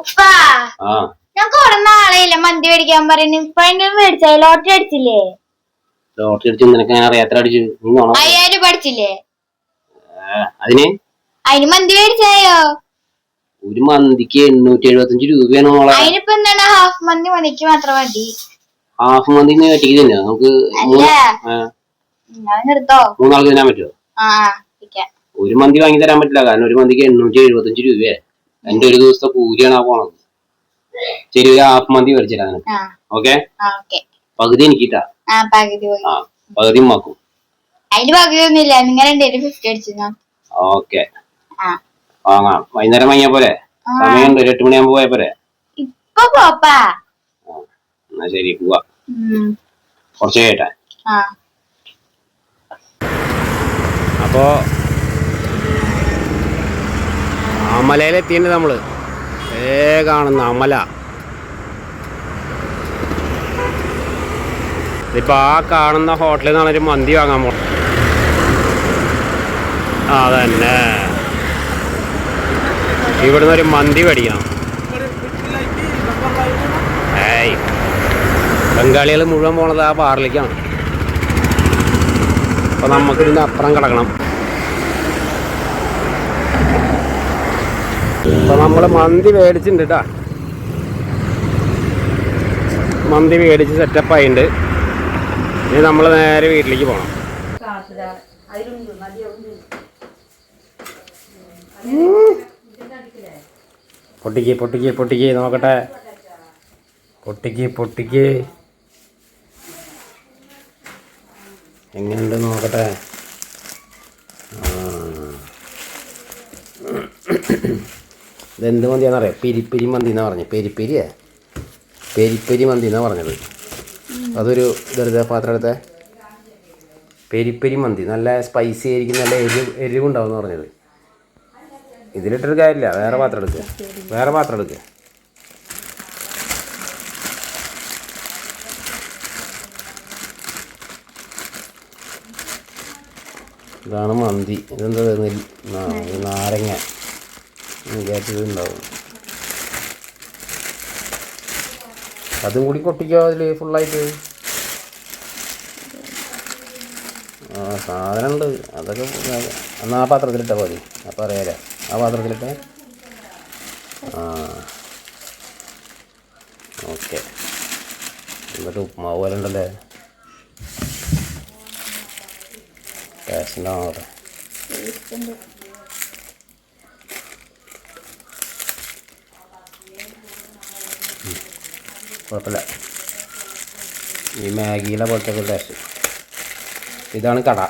ഉപ്പാ ഞാൻ കൊറേ നാളെയില്ല മന്തി മേടിക്കാൻ പറയുന്നു. ഇപ്പഴെങ്കിലും മേടിച്ചേ. ലോട്ടറി അടിച്ചില്ലേ? ലോട്ടറി അടിച്ചു. നിനക്ക് ഞാൻ അറിയാം. എത്ര അടിച്ചു? 5000 രൂപ അടിച്ചില്ലേ? അതിന് മന്തി മേടിച്ചായോ? ഒരു മന്തിക്ക് 875 രൂപയാണ് മോളെ. അതിനിപ്പോ എന്താണ്? ഹാഫ് മന്തി മന്തിക്ക് മാത്രം മതി. ഹാഫ് മന്തി ഒറ്റയ്ക്ക് തന്നെ നമുക്ക് നിർത്തോ? 3 ആൾക്ക് തിന്നാൻ പറ്റുമോ? ഒരു മന്തി വാങ്ങി തരാൻ പറ്റില്ല. കാരണം ഒരു മന്തിക്ക് 875 രൂപയെ. എന്റെ ഒരു ദിവസത്തെ കൂലിയാണ് ആ പോണത്. ശരി, ഒരു ഹാഫ് മന്തി മേടിച്ചിട്ടാ നിനക്ക്. ഓക്കെ, പകുതി എനിക്കിട്ടാ. പകുതി മാക്കും. അതിന് പകുതി ഒന്നുമില്ല. നിങ്ങൾ 50 അടിച്ചു. ഓക്കെ, വാങ്ങാം. വൈകുന്നേരം വാങ്ങിയാ പോരെ? സമയമുണ്ട്. 8 മണിയാകുമ്പോ പോയാ പോരെ? ഇപ്പൊ പോപ്പാ. എന്നാ ശരി, പോവാ. കുറച്ച് കേട്ടാ. അപ്പോ അമലയിലെത്തിണ്ട് നമ്മള്. കാണുന്ന അമല. ഇപ്പൊ ആ കാണുന്ന ഹോട്ടലിൽ നിന്നാണ് ഒരു മന്തി വാങ്ങാൻ പോണത്. അതന്നെ, ഇവിടുന്ന് ഒരു മന്തി മേടിക്കണം. ബംഗാളികൾ മുഴുവൻ പോണത് ആ ബാറിലേക്കാണ്. അപ്പൊ നമുക്ക് ഇതിന്റെ അപ്പുറം കിടക്കണം. അപ്പൊ നമ്മള് മന്തി മേടിച്ചിട്ടുണ്ട് കേട്ടാ. മന്തി മേടിച്ച് സെറ്റപ്പ് ആയിട്ടുണ്ട്. ഇനി നമ്മള് നേരെ വീട്ടിലേക്ക് പോണം. പൊട്ടിക്ക് നോക്കട്ടെ. പൊട്ടിക്ക് എങ്ങനെയുണ്ട് നോക്കട്ടെ. ഇതെന്ത് മന്തിയാണെന്നറിയാം? പെരിപ്പെരി മന്തി എന്നാ പറഞ്ഞത്. പെരിപ്പെരി മന്തി എന്നാ പറഞ്ഞത്. അതൊരു ഇതെടുത്ത പാത്രം എടുത്ത പെരിപ്പെരി മന്തി. നല്ല സ്പൈസി ആയിരിക്കും, നല്ല എരിവുണ്ടാവും എന്ന് പറഞ്ഞത്. ഇതിലിട്ടൊരു കാര്യമില്ല. വേറെ പാത്രം എടുക്കുക. ഇതാണ് മന്തി. ഇതെന്താ നാരങ്ങ വിചാരിച്ചതുണ്ടാവും. അതും കൂടി കൊട്ടിക്കോ അതിൽ ഫുള്ളായിട്ട്. സാധനം ഉണ്ട്. അതൊക്കെ എന്നാൽ ആ പാത്രത്തിലിട്ടാൽ മതി. അപ്പം അറിയാലോ. ആ പാത്രത്തിലിട്ട് ഓക്കെ. എന്നിട്ട് ഉപ്മാവ് പോലെ ഉണ്ടല്ലേ. ടേസ്റ്റിനാവട്ടെ. കുഴപ്പമില്ല. ഈ മാഗിയുടെ പോലത്തെ ഒരു ടേസ്റ്റ്. ഇതാണ് കട.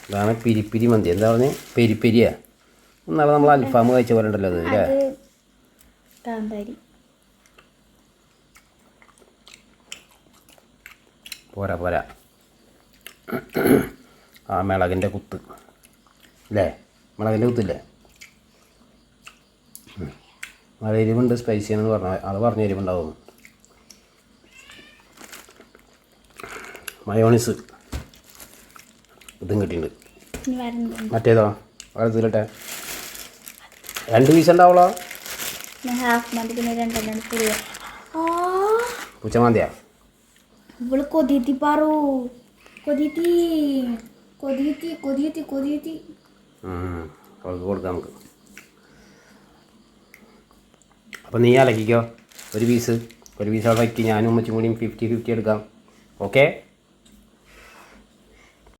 ഇതാണ് പിരിപ്പിരി മന്തി. എന്താ പറഞ്ഞത്? പെരിപ്പെരിയാ. എന്നാലും നമ്മൾ അൽഫാം കഴിച്ച പോലെ ഉണ്ടല്ലോ അത് അല്ലേ? പോരാ. ആ മിളകിൻ്റെ കുത്ത് അല്ലേ? മിളകിൻ്റെ കുത്തില്ലേ? നല്ല എരിവുണ്ട്, സ്പൈസിയാണെന്ന് പറഞ്ഞ എരിവുണ്ടാവും. മയോണീസ് ഇതും കിട്ടിയിട്ടുണ്ട്. മറ്റേതോ വലത്തിലിട്ടെ 2 പീസ് ഉണ്ടാവുള്ളോ? പൂച്ചമാന്തിയാ? ഇവള് കൊതിയെത്തി പാറു. കൊതിയെത്തി. കൊടുക്കാം നമുക്ക്. അപ്പം നീ അലക്കിക്കോ. ഒരു പീസ് അവിടെ വയ്ക്ക്. ഞാനും ഉമ്മച്ചും കൂടിയും 50-50 എടുക്കാം. ഓക്കെ.